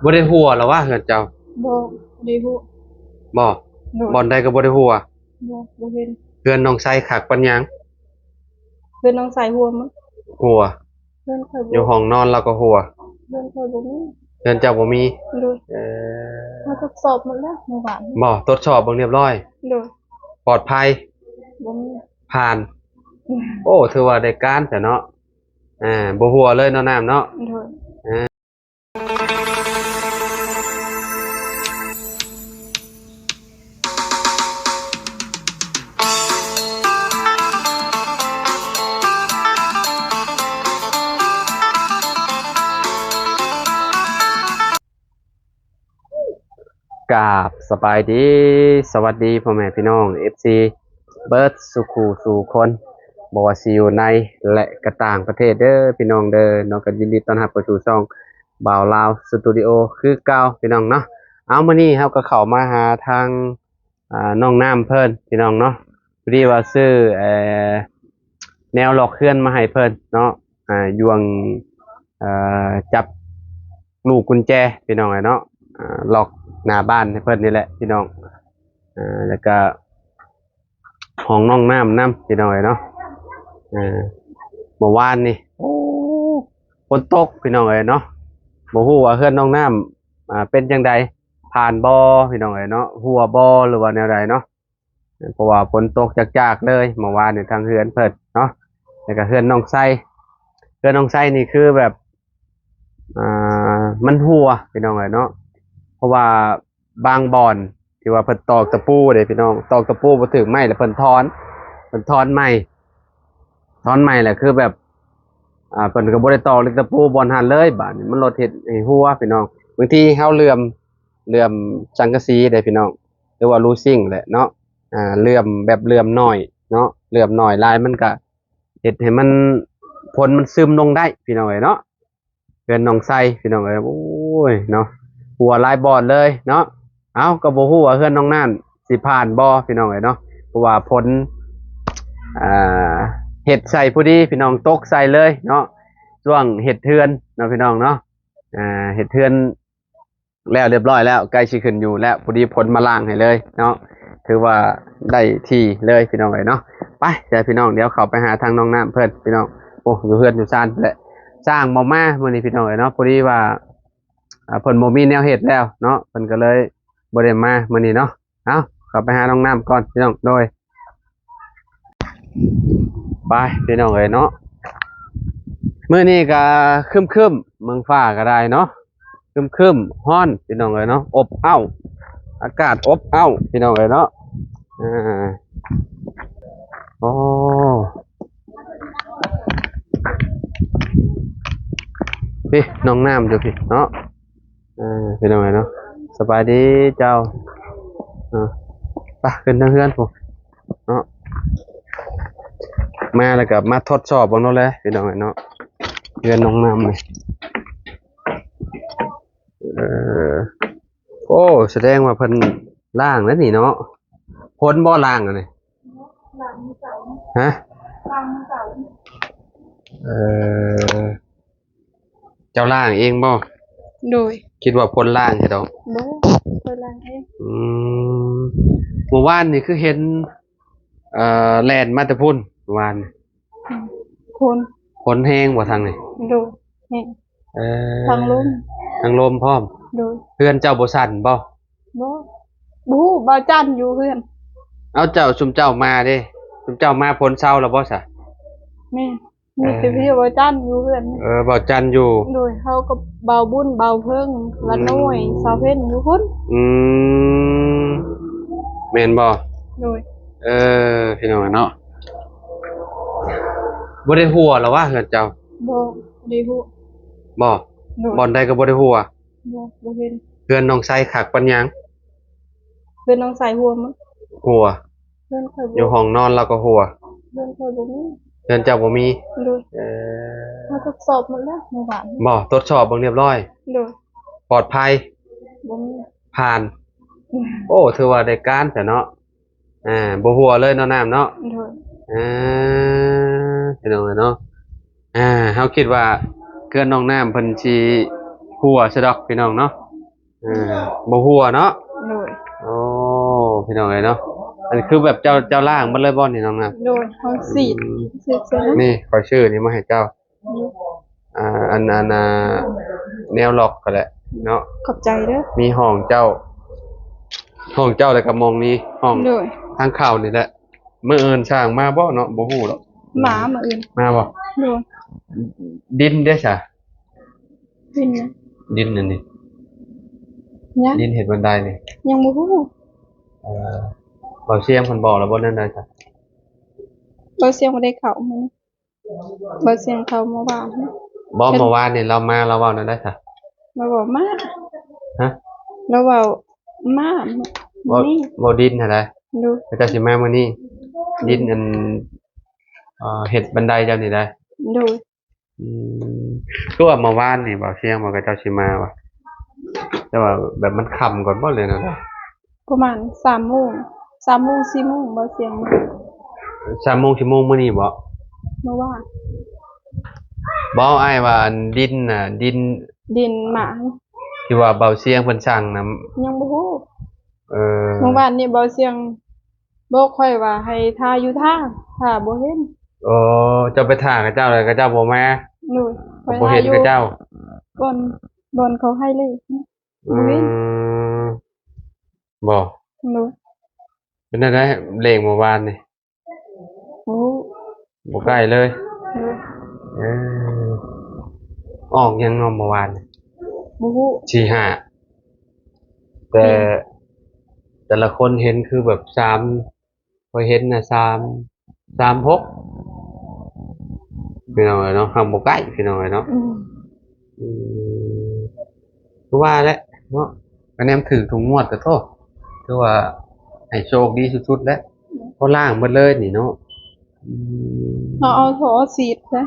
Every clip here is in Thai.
บ่ได้หัวหรอวะเฮือนเจ้าบ่ได้ฮู้บ่โดยบ่อนใดก็บ่ได้หัวบ่เห็นเฮือนน้องไสคักปานหยังเพิ่นน้องใส่หัวมั้งหัวเพิ่นค่อยบ่อยู่ห้องนอนเราก็หัวเพิ่นค่อยบ่มีเฮือนเจ้าบ่มีโดยเอ่อมาทดสอบหมดแล้วเมื่อวานบ่ตรวจสอบเบิ่งเรียบร้อยโดยปลอดภัยบ่มีผ่านโอ้ถือว่าได้การแต่เนาะบ่หัวเลยเนาะน้ำเนาะโดยกราบสบายดีสวัสดีพ่อแม่พี่น้อง FC เบิร์ดสุขูสู่คนบ่ว่าสิอยู่ในและก็ต่างประเทศเด้อพี่น้องเด้อเนาะก็ยินดีต้อนรับเข้าสู่ช่องบ่าวลาวสตูดิโอคือเก่าพี่น้องเนาะเอามื้อนี้เฮาก็เข้ามาหาทางน้องน้ำเพิ่นพี่น้องเนาะพอดีว่าซื้อแนวหลอกเคลื่อนมาให้เพิ่นเนาะยวงจับลูกกุญแจพี่น้องเนาะหลอกหน้าบ้านให้เพิ่นนี่แหละพี่น้องแล้วก็ห้องน้องน้ำพี่น้องเนาะเมื่อวานนี่โอ้ฝนตกพี่น้องเนาะบ่ฮู้ว่าเฮือนน้องน้ำเป็นจังใดผ่านบ่พี่น้องเนาะหัวบ่หรือว่าแนวใดเนาะเพราะว่าฝนตกจากๆเลยเมื่อวานนี่ทางเฮือนเพิ่นเนาะแล้วก็เฮือนน้องไส้นี่คือแบบมันหัวพี่น้องเนาะเพราะว่าบางบ่อนที่ว่าเพิ่นตอกตะปูเด้พี่น้องตอกตะปูบ่ถึงไม้แล้วเพิ่นถอนไม้แหละคือแบบเพิ่นก็บ่ได้ตอกเลยตะปูบ่อนหันเลยบาดนี้มันลดเฮ็ดให้หัวพี่น้องบางทีเฮาเลื่อมสังกะสีได้พี่น้องหรือว่ารูซิ่งแหละเนาะเลื่อมแบบเลื่อมน้อยเนาะเลื่อมน้อยลายมันก็เฮ็ดให้มันผลมันซึมลงได้พี่น้องเนาะเพื่อนน้องไส้พี่น้องโอ้ยเนาะหัวลายบอดเลยเนาะเอ้าก็บ่ฮู้ว่าเพื่อนน้องนั่นสิผ่านบ่พี่น้องเนาะเพราะว่าผลอ่าเห็ดใส่ผู้ดีพี่น้องตกใส่เลยเนาะช่วงเห็ดเทือนเนาะพี่น้องเนาะเห็ดเทือนแล้วเรียบร้อยแล้วใกล้สิขึ้นอยู่แล้วผู้ดีผลมาล้างให้เลยเนาะถือว่าได้ที่เลยพี่น้องเนาะไปเดี๋ยวพี่น้องเดี๋ยวเข้าไปหาทางน้องน้ำเพิ่นพี่น้องโอ้อยู่เพื่อนอยู่ซ่านแหละสร้างบ่มามื้อนี้พี่น้องเนาะพอดีว่าเพิ่นบ่มีแนวเฮ็ดแล้วเนาะเพิ่นก็เลยบ่ได้มามื้อนี้เนาะเอาเข้าไปหาน้องน้ำก่อนพี่น้องโดยไปพี่น้องเนาะมื้อนี้ก็ครึมๆเมืองฟ้าก็ได้เนาะครึมๆร้อนพี่น้องเนาะอบอ้าวอากาศอบอ้าวพี่น้องเนาะโอ้พี่น้องน้ำอยู่พี่เนาะเป็นยังไงเนาะสบายดีเจ้าไปขึ้นทางเฮือนผมเนาะมาแล้วกับมาทดสอบบนโน้นเลยเป็นยังไงเนาะเฮือนน้องน้ำเลยโอ้แสดงว่าเพิ่นล่างแล้วนี่เนาะพ้นบ่ล่างอ่ะนี่ฮะเออเจ้าล่างเองบ่โดยคิดว่าพ้นล่างใช่ดอกบ่เพิ่นล้างเองเมื่อวานนี่คือเห็นแลนด์มาแต่พุ่นเมื่อวานคนฝนแห้งบ่ทางนี่โดยแห้งทางลมพร้อมโดยเพื่อนเจ้าบ่สั่นบ่บ่บ่บ่จันอยู่เพื่อนเอาเจ้าชุมเจ้ามาเด้ชุมเจ้ามาพ้นเช้าแล้วบ่ซะแม่มีแต่พี่บ่จันอยู่เพื่อนบ่จันอยู่โดยเฮาก็เบาบุญเบาเพิ่งละน้อยสาวเพ็ญอยู่พุ่นแม่นบ่โดยพี่น้องเนาะบ่ได้หัวหรอวะเฮือนเจ้าบ่ได้ฮู้บ่บ่อนใดก็บ่ได้หัวบ่เห็นเพื่อนน้องไสคักปานหยังเพิ่นน้องใส่หัวมั้งหัวเพิ่นค่อยบ่อยู่ห้องนอนเราก็หัวเพิ่นค่อยบ่มีเพื่อนเจ้าบ่มีโดยมาทดสอบหมดแล้วเมื่อวานบ่ตรวจสอบเบิ่งเรียบร้อยโดยปลอดภัยบ่มีผ่านโอ้ถือว่าได้การแต่เนาะบ่หัวเลยเนาะน้ำเนาะโดยพี่น้องเนาะเฮาคิดว่าเกินน้องน้ำเพิ่นสิหัวซะดอกพี่น้องเนาะ บ่ฮู้อะเนาะ โดย โอ้พี่น้องเอ้ยเนาะอันนคือแบบเจ้าล่างมันเลยบ่นี่น้องนะ โดยเฮาสีดเสร็จแล้ว นี่ขอชื่อนี่มาให้เจ้า อันแนวล็อกก็แหละเนาะ ขอบใจเด้อ มีห้องเจ้าแล้วก็มองนี้ห้อง โดย ทางเข้านี่แหละมื้ออื่นช่างมาบ่เนาะบ่ฮู้หรอก หมามาอื่น มาบ่ โดย ดินเด้ซะ เป็นนะ ดินนั่นนี่ ยัง ดินเฮ็ดบันไดนี่ ยังบ่ฮู้ บ่เสียงเพิ่นบอกแล้วบ่นั่นได้จ้ะ บ่เสียงบ่ได้เข้ามื้อนี้บ่เสียงเข้าเมื่อวานนะ บ่เมื่อวานนี่เรามาเราเว้านั่นได้จ้ะ เราบอกมา ฮะ เราเว้ามา บ่ นี่ บ่ดินหั่นได้ ดู พระเจ้าสิมามื้อนี้ดินอันเฮ็ดบันไดเจ้านี่ได้ ดู อืมคือว่าเมื่อวานนี่บ่เสียงบอกกับเจ้าสิมาว่ะแต่ว่าแบบมันค่ำก่อนบ่เลยนะ ประมาณ3 โมง 3 โมง 4 โมงบ่เสียงมา 3 โมง4 โมงมื้อนี้บ่ เมื่อวาน บ่อ้ายว่าอันดินน่ะดิน ดินหมา ที่ว่าเบาเสียงเพิ่นสั่งน่ะ ยังบ่ฮู้ เออ เมื่อวานนี่บ่เสียงบอกค่อยว่าให้ทาอยู่ทางถ้าบ่เห็น โอ้เจ้าไปถ่ากับเจ้าเลยกับเจ้าบ่มา ดูค่อย บ่ ทา เห็น อยู่ กับเจ้า บอนเขาให้เลย อื บ่เห็น มบ่ ดู เป็นจังได๋เลงเมื่อวานนี่ โอ้ บ่ใกล้เลย ดู เออออกยังเนาะเมื่อวานนี่ บ่ฮู้ 45แต่ละคนเห็นคือแบบ3พอเห็นน่ะ36พี่น้องเอ้ยเนาะห้ามบ่ใกล้พี่น้องเอ้ยเนาะ อืมคือว่าแหละเนาะคะแนนถือถุงงวดก็โทษคือว่าให้โชคดีสุดๆแล้วเพราะล่างหมดเลยนี่เนาะอืม เอาโถสีดซะ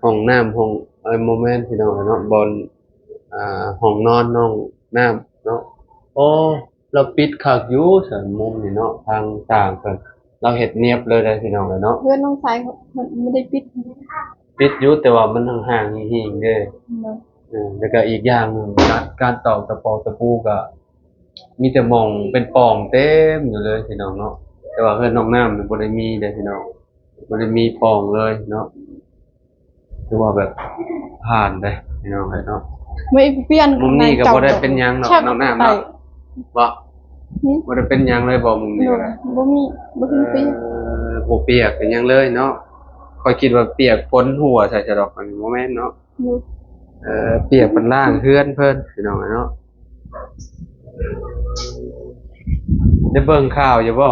ห้องน้ำห้องโมเมนต์พี่น้องเนาะบนห้องนอนน้องน้ำเนาะโอ้เราปิดคักอยู่สันมุมนี่เนาะทางต่างเพิ่นเราเฮ็ดเนียบเลยได้พี่น้องเนาะ เพื่อนน้องสายเขามันไม่ได้ปิด ปิดอยู่แต่ว่ามันห่างๆหิ่งๆเด้ เนาะ แล้วก็อีกอย่างหนึ่งการตอกตะปูก็มีแต่หมองเป็นปล่องเต็มอยู่เลยพี่น้องเนาะแต่ว่าเพื่อนน้องน้ำมันบ่ได้มีเด้พี่น้องบ่ได้มีปล่องเลยเนาะคือว่าแบบผ่านได้พี่น้องเนาะ ไม่เปลี่ยน มุมนี้ก็บ่ได้เป็นหยังเนาะน้องน้ำเนาะบ่บ่ได้เป็นหยังเลยบ่มุมนี้ เนาะ ก็ บ่มีบ่เป็นเปลี่ยน บ่เปียกเป็นหยังเลยเนาะข้อยคิดว่าเปียกพ้นหัวใส่จะดอกอันนี้บ่แม่นเนาะ อยู่ เปียกเป็นล่างเพื่อนเพิ่นพี่น้องเนาะได้เบิ่งข่าวอยู่บ่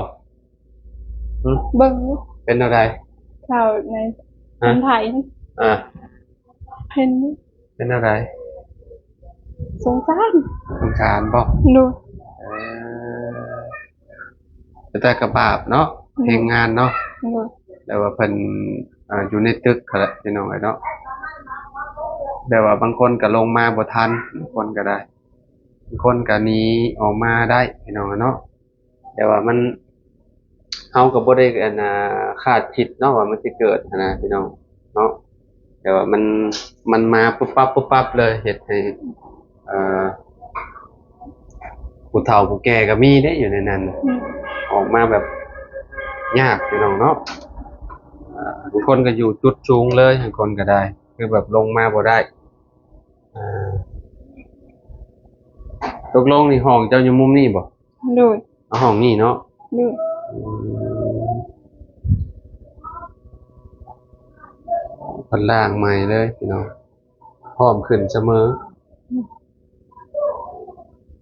หึ เบิ่งอยู่ เป็นอะไร ข่าวใน ฮะ คนไทยนะ อ่า เห็นอยู่ เป็นอะไร สงสาร สงสารบ่ ดู เอแต่กระบาปเนาะเพลงงานเนาะ ดู แต่ว่าเพิ่นอยู่ในตึกก็แหละพี่น้องเนาะแต่ว่าบางคนก็ลงมาบ่ทันบางคนก็ได้บางคนก็หนีออกมาได้พี่น้องเนาะแต่ว่ามันเฮาก็บ่ได้คาดคิดเนาะว่ามันสิเกิดนะพี่น้องเนาะแต่ว่ามันมาปุ๊บปั๊บเลยเฮ็ดให้ผู้เฒ่าผู้แก่ก็มีได้อยู่ในนั้นออกมาแบบยากพี่น้องเนาะบางคนก็อยู่จุดสูงเลยบางคนก็ได้ คือแบบลงมาบ่ได้ตกลงนี่ห้องเจ้าอยู่มุมนี้บ่ ดู เอาห้องนี้เนาะ ดู พันล่างใหม่เลยพี่น้องพร้อมขึ้นเสมอ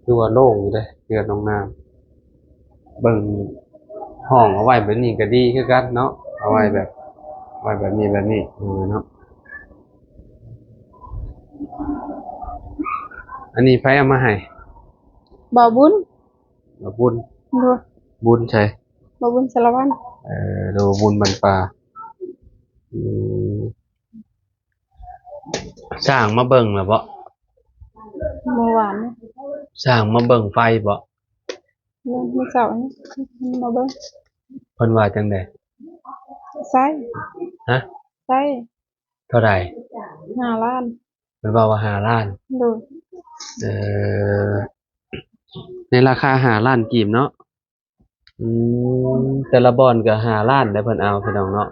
คือว่าโล่งอยู่เลยเกือน้องน้ำเบิ่งห้องเอาไว้แบบนี้ก็ดีคือกันเนาะเอาไว้แบบนี้เนาะอันนี้ไผเอามาให้ บ่าวบุญ บุญ ดู บุญใช่ บ่าวบุญสารวัตร ดูบุญบรรปลาสร้างมาเบิ่งแล้วบ่ เมื่อวานนะ สร้างมาเบิ่งไฟบ่ เมื่อเสาร์นี่มาเบิ่ง เพิ่นว่าจังได๋ ใส่ ฮะ ใส่ เท่าไหร่ 5 ล้าน เพิ่นว่า5 ล้าน ดู เอ่อ ในราคา5 ล้านกีบเนาะอืแต่ละบ่อนก็5 ล้านได้เพิ่นเอาพี่น้องเนาะ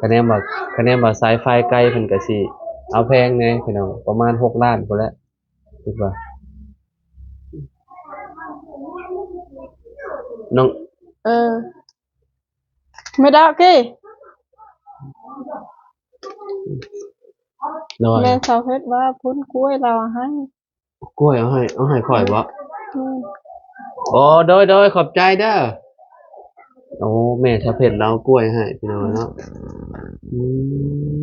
คะแนนว่าสายไฟไกลเพิ่นก็สิเอาแพงแหน่พี่น้องประมาณ6 ล้านพู้นแหละคิดว่าน้อง ờ mày đau kì น้อย mẹ sao hết ba phun cuối là hay กล้วยเอาให้ข่อยบ่ ừ. โอ้โดยขอบใจเด้อโอ้แม่ชะเพ็ญเราเอากล้วยให้พี่น้องเนาะอื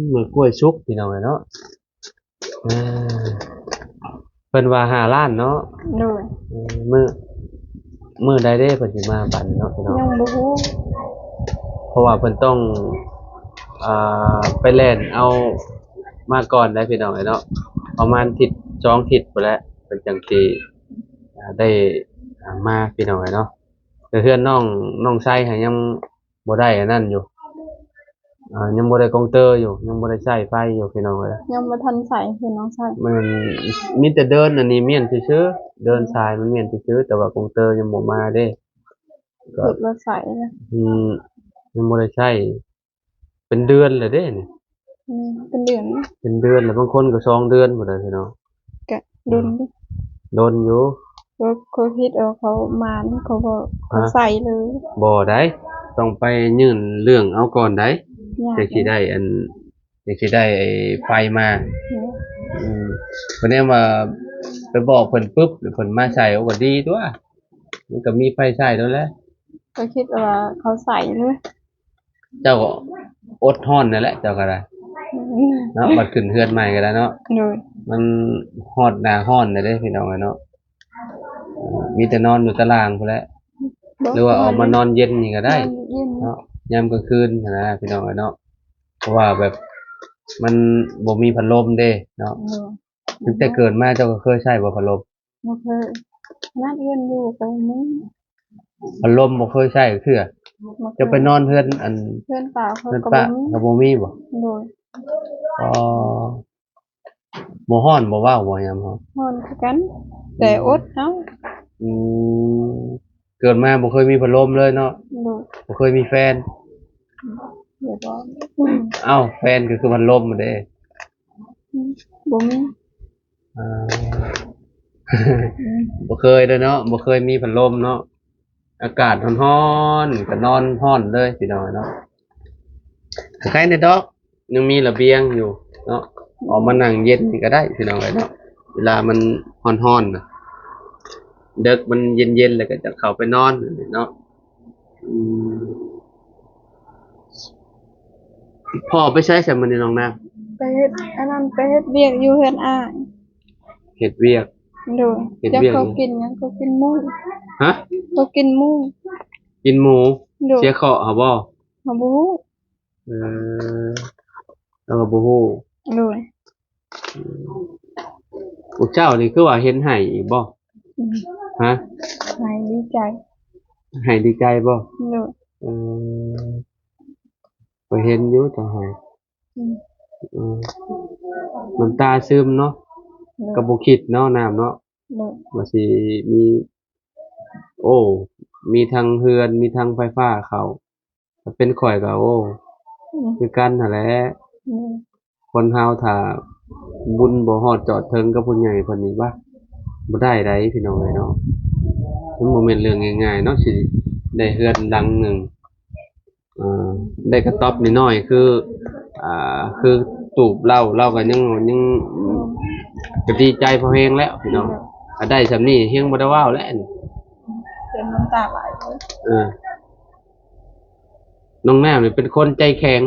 เหมือนกล้วยชุกพี่น้องเนาะอ่าเพิ่นว่า5 ล้านเนาะ rồi อืมมื้อใดเด้เพิ่นสิมาบัดนี้เนาะพี่น้อง nhưng bố เพราะว่าเพิ่นต้องไปแล่นเอามาก่อนได้พี่น้องเนาะประมาณทิศ2 ทิศพู้นแหละเพิ่นจังสิได้มาพี่น้องเนาะแต่เฮือนน้องไส้หันยังบ่ได้อันนั้นอยู่ยังบ่ได้กองเตอร์อยู่ยังบ่ได้ใช้ไฟอยู่พี่น้องเอ้ย nhưng mà thân sảy thì nó sảy มันมีแต่เดินอันนี้เมียนซื่อๆเดินทรายมันเมียนซื่อๆแต่ว่ากองเตอร์ยังบ่มาเด้ก็ được là sảy này ยังบ่ได้ใช้เป็นเดือนแล้วเด้นี่ ừ. Bên biển เป็นเดือนแล้วบางคนก็2 เดือนพุ่นน่ะพี่น้อง cả đun đi โดนอยู่ có hít ởเขาmànเขาใส่เลย บ่ได้ต้องไปยื่นเรื่องเอาก่อนได้ nhạc จังสิได้จังสิได้ไอ้ไฟมา đấy. เพิ่นแนมว่าไปบอกเพิ่นปุ๊บเดี๋ยวเพิ่นมาใช้เอาก็ดีตัวมันก็มีไฟใช้แล้วแหละ có hít làเขาใส่เลย เจ้าก็อดร้อนนั่นแหละเจ้าก็ได้เนาะบัดขึ้นเฮือนใหม่ก็ได้เนาะ rồi มันฮอดหน้าร้อนน่ะเด้พี่น้องเอ้ยเนาะมีแต่นอนอยู่ตารางพุ่นแหละหรือว่าออกมานอนเย็นนี่ก็ได้ yên เนาะยามกลางคืนหั้นนะพี่น้องเอ้ยเนาะเพราะว่าแบบมันบ่มีพัดลมเด้เนาะ rồi ตั้งแต่เกิดมาเจ้าก็เคยใช้บ่พัดลม một hơi nát yên vô cái miếng พัดลมบ่เคยใช้เทื่อ một จะไปนอนเฮือนอัน เพื่อนเปล่าเขา เฮือน ก็ ป้า บ่มี ก็บ่มีบ่ rồi อ๋อบ่ร้อนบ่ว้าวบ่หยังบ่ ngon cái cánh để ốt nó อืมเกิดมาบ่เคยมีพัดลมเลยเนาะ rồi บ่เคยมีแฟน để đó เอ้าแฟนก็คือพัดลมนั่นเด้ bố mi อ่า บ่เคยเลยเนาะบ่เคยมีพัดลมเนาะอากาศร้อนๆก็นอนร้อนเลยพี่น้อยเนาะคล้ายๆในดอกยังมีระเบียงอยู่เนาะออกมานั่งเย็นนี่ก็ได้พี่น้องเอ้ยเนาะเวลามันร้อนๆน่ะดึกมันเย็นๆแล้วก็จะเข้าไปนอนเนาะอืมพ่อไปใช้สำมื้อนี้น้องนะ ไปเฮ็ดอันนั้นไปเฮ็ดเวียกอยู่เฮือนอ้าย เฮ็ดเวียก โดย เฮ็ด จะ เวียก เขากินหยังเขากินหมู ฮะ เขากินหมู กินหมู โดย เสียเคราะห์เหรอบ่ เขาบ่ฮู้ เออเราก็บ่ฮู้ โดย พวกเจ้านี่คือว่าเห็นไห้อีกบ่ อืม ฮะ หายดีใจ ไห้ดีใจบ่ โดย เออก็เห็นอยู่แต่ไห้ อืม เออน้ำตาซึมเนาะ โดย ก็บ่คิดเนาะน้ำเนาะ โดย ว่าสิมี โอ้ มีทั้งเรือนมีทั้งไฟฟ้าเข้าถ้าเป็นข้อยก็โอ้ อืม คือกันนั่นแหละ โดย คนเฮาถ้าบุญบ่ฮอดจอดถึงกับผู้ใหญ่เพิ่นนี่ว่าบ่ได้ใดพี่น้องเอ้ยเนาะมันบ่แม่นเรื่องง่ายๆเนาะสิได้เรือนหลังหนึงได้กระต๊อบน้อยๆคือตูบเหล้าก็ยังก็ดีใจพอแฮงแล้วพี่น้องถ้าได้ซำนี้เฮงบ่ได้ว้าวแล้วอัน เป็นน้ำตาไหลเลย เออน้องน้ำนี่เป็นคนใจแข็ง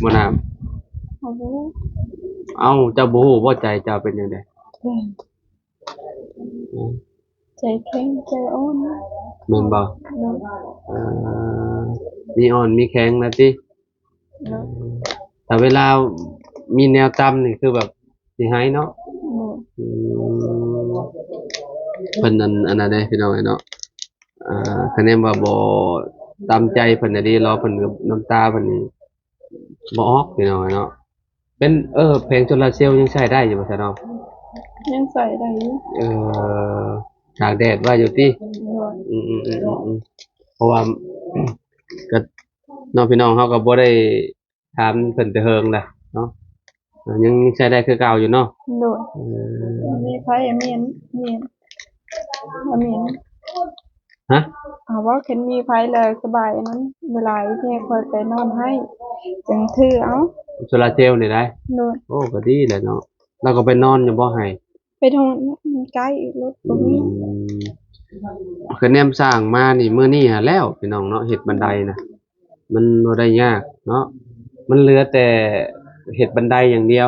บ่น้ำ เขาบ่ฮู้ เอ้าเจ้าบ่ฮู้บ่ใจเจ้าเป็นจังได๋ ใจแข็งใจอ่อน แม่นบ่ โดย เอ่อมีอ่อนมีแข็งนะติ โดย แต่เวลามีแนวต่ำนี่คือแบบสิหายเนาะ โดย อืมเพิ่นอันนั้นเด้พี่น้องเนาะคะแนนว่าบ่ตามใจเพิ่นน่ะดิรอเพิ่นกับน้ำตาเพิ่นนี่บ่ออกพี่น้องเนาะเป็นแผงโซลาร์เซลล์ยังใช้ได้อยู่บ่ซะเนาะ ยังใส่ได้อยู่ เออ ตากแดดไว้อยู่ติ โดย เพราะว่า ก็น้องพี่น้องเขาก็บ่ได้ถามเพิ่นแต่เฮิงนะเนาะยังใช้ได้คือเก่าอยู่เนาะ โดย เออ มีไผมีน ฮะ ว่าเข็นมีไผเลยสบายอันนั้นเวลาที่คอยไปนอนให้จังถือเอา โซลาร์เซลล์นี่ได้ โดย โอ้ก็ดีแหละเนาะเราก็ไปนอนอยู่บ่ให้ ไปทางใกล้รถบ่มี คือแนมสร้างมานี่มื้อนี้หาแล้วพี่น้องเนาะเฮ็ดบันไดนะมันบ่ได้ยากเนาะมันเหลือแต่เฮ็ดบันไดอย่างเดียว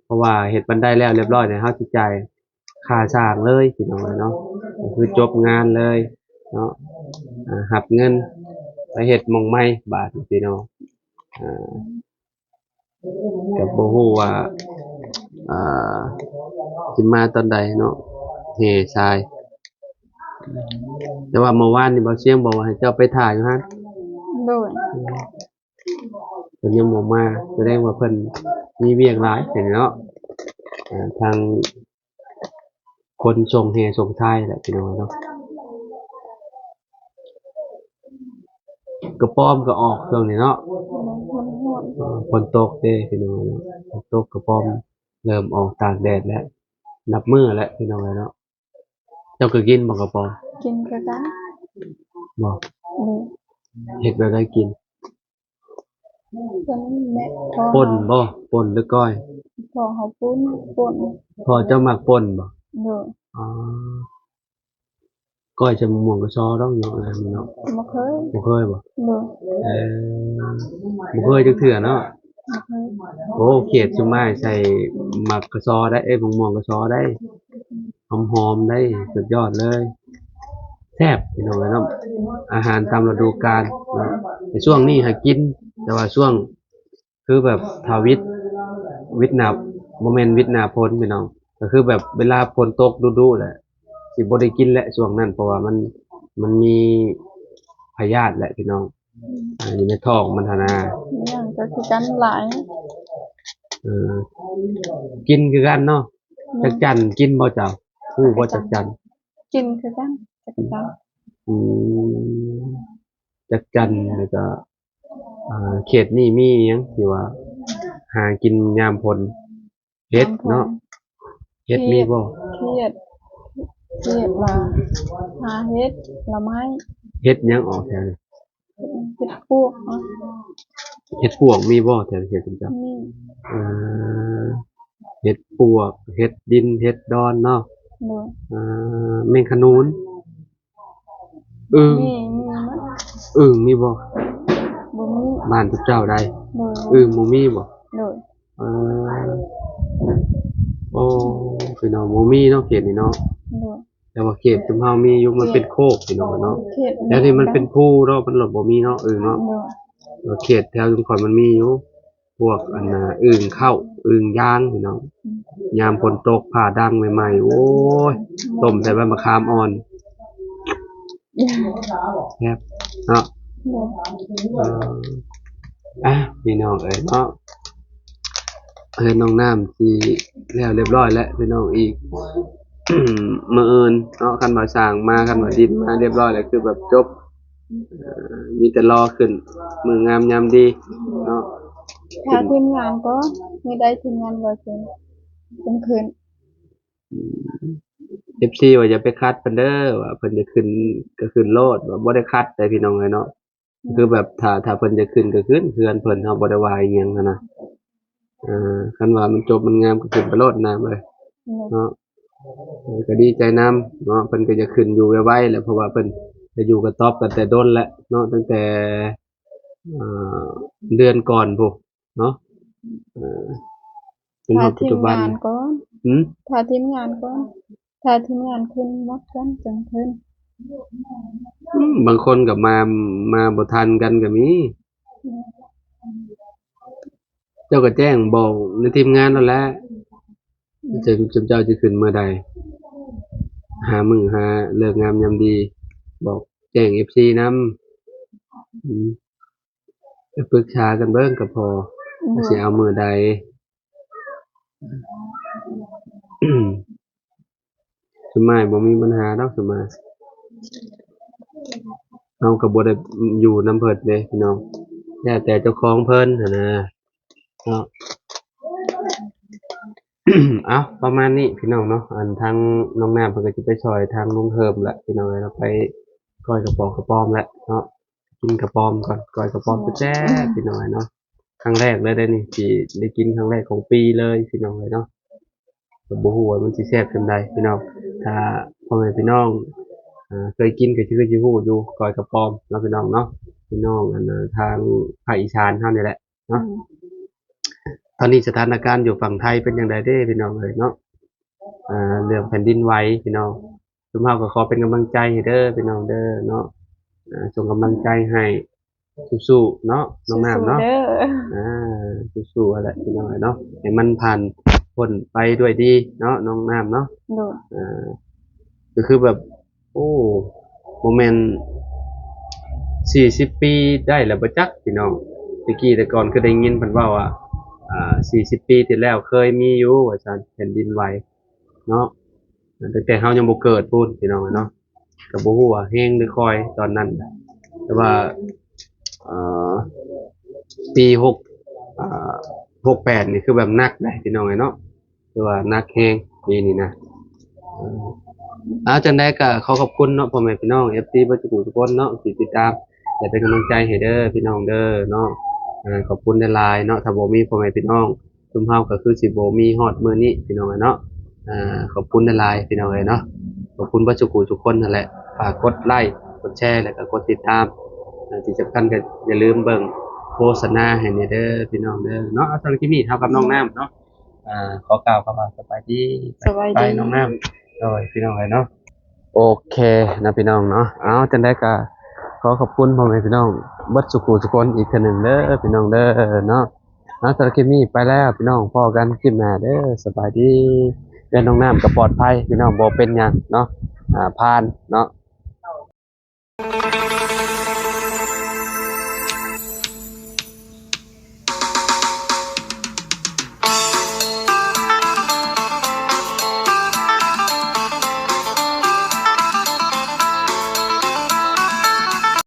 เพราะว่าเฮ็ดบันไดแล้วเรียบร้อยเนี่ยเฮาสิจ่ายค่าสร้างเลยพี่น้องเนาะก็คือจบงานเลยเนาะหับเงินไปเฮ็ดหม้องใหม่บาดนี้พี่น้องอ่าก็บ่ฮู้ว่าอ่าสิมาตอนใดเนาะเฮทราย แต่ว่าเมื่อวานนี่บ่เสียงบอกว่าให้เจ้าไปถ่ายอยู่หั่น โดย เพิ่นยังบ่มาแสดงว่าเพิ่นมีเวียกหลายเห็นเนาะทางคนส่งแห่ส่งท้ายแหละพี่น้องเนาะกระป้อมก็ออกช่วงนี้เนาะ มันห่วง ฝนตกเด้พี่น้องเนาะฝนตกกระป้อมเริ่มออกตากแดดแล้วนับมื้อแล้วพี่น้องเนาะเจ้าก็กินบ่กระป้อม กินกระกัน บ่ โดย เฮ็ดแบบได้กิน เพิ่นแม่พอ ป่นบ่ป่นหรือก้อย พอเฮาปุ้น พอเจ้ามักป่นบ่ โดย อ๋อก้อยจะม่วงก็ซอต้องเนาะอะไรเนาะ บ่เคย บ่เคยบ่ โดย เออบ่เคยจักเทื่อเนาะ บ่เคย โอ้เขตสุดท้ายใส่หมักกระซอได้มะม่วงกระซอได้หอมๆได้สุดยอดเลยแซ่บพี่น้องเนาะอาหารตามฤดูกาลเนาะในช่วงนี้หากิน แต่ว่าช่วงคือแบบถ้าวิทย์หนาบ่แม่นวิทย์หนาฝนพี่น้องก็คือแบบเวลาฝนตกดูๆแหละสิบ่ได้กินแหละช่วงนั้นเพราะว่ามันมีพยาธิแหละพี่น้องอยู่ในท้องมันหั้นนะ มีหยังก็คือกันหลาย เออกินคือกันเนาะจักจั่นกินบ่เจ้าฮู้บ่จักจั่น กินคือกันจักจัน อืมจักจั่นแล้วก็เขตนี้มีหยังที่ว่าหากินยามฝนเฮ็ดเนาะเฮ็ดมีบ่ เครียดว่าหาเฮ็ดละไม้ เฮ็ดหยังออกแถวนี้ เฮ็ดพวกเนาะ เฮ็ดปวกมีบ่แถวเขตจังจั่น นี่ เอ่อเฮ็ดปวกเฮ็ดดินเฮ็ดดอนเนาะ โดย แมงขนูนอึ่ง มีมั้ย อึ่งมีบ่ บ่มี บ้านทุกเจ้าใด โดย อึ่งบ่มีบ่ โดย เออโอ้พี่น้องบ่มีเนาะเขตนี้เนาะ โดย แต่ว่าเขตชุมเฮามีอยู่มันเป็นโคกพี่น้องเนาะ เครียด แล้วที่มันเป็นภูเนาะมันหลบบ่มีเนาะเนาะ โดย เขตแถวชุมพรมันมีอยู่พวกอันน่ะอึ่งเข้าอึ่งย่างพี่น้องยามฝนตกผ่าดังใหม่ๆโอ้ยต้มใส่ใบมะขามอ่อนแซ่บเนาะ โดย เอ่อพี่น้องเอ้ยเนาะน้องน้ำสิแล้วเรียบร้อยแล้วพี่น้องอีก มื้ออื่นเนาะคันว่าสร้างมาคันว่าดินมาเรียบร้อยแล้วคือแบบจบมีแต่รอขึ้นมื้องามยามดีเนาะ ถ้าทีมงานก็มีได้ทีมงานบ่เจอเป็นคืน FC ว่าอย่าไปคัดเพิ่นเด้อว่าเพิ่นจะขึ้นก็ขึ้นโลดว่าบ่ได้คัดแต่พี่น้องเอ้ยเนาะคือแบบถ้าเพิ่นจะขึ้นก็ขึ้นเพื่อนเพิ่นเฮาบ่ได้ว่าอีหยังหั้นนะคันว่ามันจบมันงามก็ขึ้นไปโลดน้ำเอ้ยเนาะก็ดีใจนำเนาะเพิ่นก็จะขึ้นอยู่ไวๆแหละเพราะว่าเพิ่นจะอยู่กับต๊อบกันแต่ดนแล้วเนาะตั้งแต่อ่าเดือนก่อนพุนเนาะเออจน ถ้า ฮอดปั ที จจุ ม บัน งานก็ หือ ถ้าทีมงานก็ถ้าทีมงานขึ้นหมดกันจังขึ้น บางคนก็มาบ่ทันกันก็มี เจ้าก็แจ้งบอกในทีมงานนั่นแหละเจ้าจะขึ้นเมื่อใดหามื้อหาเลิกงามยามดี บอกแจ้ง FC นำไปปรึกษากันเบิ่งก็พอว่าสิเอามื้อใด ซุ สมัยบ่มีปัญหาดอกสมัยเฮาก็บ่ได้อยู่นำเพิ่นเด้พี่น้องแล้วแต่เจ้าของเพิ่นหั่นนะเนาะ เอาประมาณนี้พี่น้องเนาะอันทางน้องน้ำเพิ่นก็สิไปซอยทางลุงเฮิมแหละพี่น้องเอ้ยเราไปก้อยกระป๋องกระป๋อมแล้วเนาะกินกระป๋อมก่อนก้อยกระป๋อมแซ่บๆพี่น้องเอ้ยเนาะครั้งแรกเลยได้นี่ที่ได้กินครั้งแรกของปีเลยพี่น้องเอ้ยเนาะก็บ่ฮู้ว่ามันสิแซ่บจั่งใดพี่น้องถ้าพ่อแม่พี่น้องเคยกินก็คือสิฮู้อยู่ก้อยกระป๋อมเนาะพี่น้องเนาะพี่น้องอันน่ะทางภาคอีสานเฮานี่แหละเนาะตอนนี้สถานการณ์อยู่ฝั่งไทยเป็นจั่งใดเด้พี่น้องเอ้ยเนาะ เรื่องแผ่นดินไหวพี่น้องทุกเฮาก็ขอเป็นกำลังใจให้เด้อพี่น้องเด้อเนาะส่งกำลังใจให้สู้ๆเนาะน้องน้ำเนาะสู้ๆเด้ออ่สู้ๆอะไรพี่น้องเนาะให้มันผ่านพ้นไปด้วยดีเนาะน้องน้ำเนาะโดยอ่าก็คือแบบโอ้โมเมนต์40 ปีได้แล้วบ่จักพี่น้องตะกี้แต่ก่อนคือได้ยินเพิ่นเว้าว่า40 ปีที่แล้วเคยมีอยู่ว่าซั่นแผ่นดินไหวเนาะ ตั้งแต่เฮายังบ่เกิดพู้นพี่น้องเนาะก็บ่ฮู้ว่าแฮงหรือคอยตอนนั้นแต่ว่าเอ่อปีอ่า68นี่คือแบบหนักได้พี่น้องเนาะคือว่าหนักแฮงปีนี้นะเอ่อจังได๋ก็ขอขอบคุณเนาะพ่อแม่พี่น้อง FC เบ่ทุกผู้ทุกคนเนาะที่ติดตามและเป็นกำลังใจให้เด้อพี่น้องเด้อเนาะขอบคุณหลายๆเนาะถ้าบ่มีพ่อแม่พี่น้องซุมเฮาก็คือสิบ่มีฮอดมื้อนี้พี่น้องเนาะ ขอบคุณหลายๆพี่น้องเอ๋ยเนาะขอบคุณผู้ชมทุกคนนั่นแหละฝากกดไลค์กดแชร์แล้วก็กดติดตามที่สำคัญก็อย่าลืมเบิ่งโฆษณาให้เนี่ยเด้อพี่น้องเด้อเนาะเอาสำหรับคลิปนี้เท่ากับน้องน้ำเนาะขอกล่าวคำว่าสบายดีสบายไปดีน้องน้ำโดยพี่น้องเอ๋ยเนาะโอเคนะพี่น้องเนาะเอาจังได้ก็ขอขอบคุณพ่อแม่พี่น้องเบิดทุกคนอีกเทื่อหนึงเด้อพี่น้องเด้อเนาะเอาสำหรับคลิปนี้ไปแล้วพี่น้องพอกันคลิปหน้าเด้อสบายดี เรื่องน้องน้ำก็ปลอดภัยพี่น้องบ่เป็นหยังเนาะผ่านเนาะ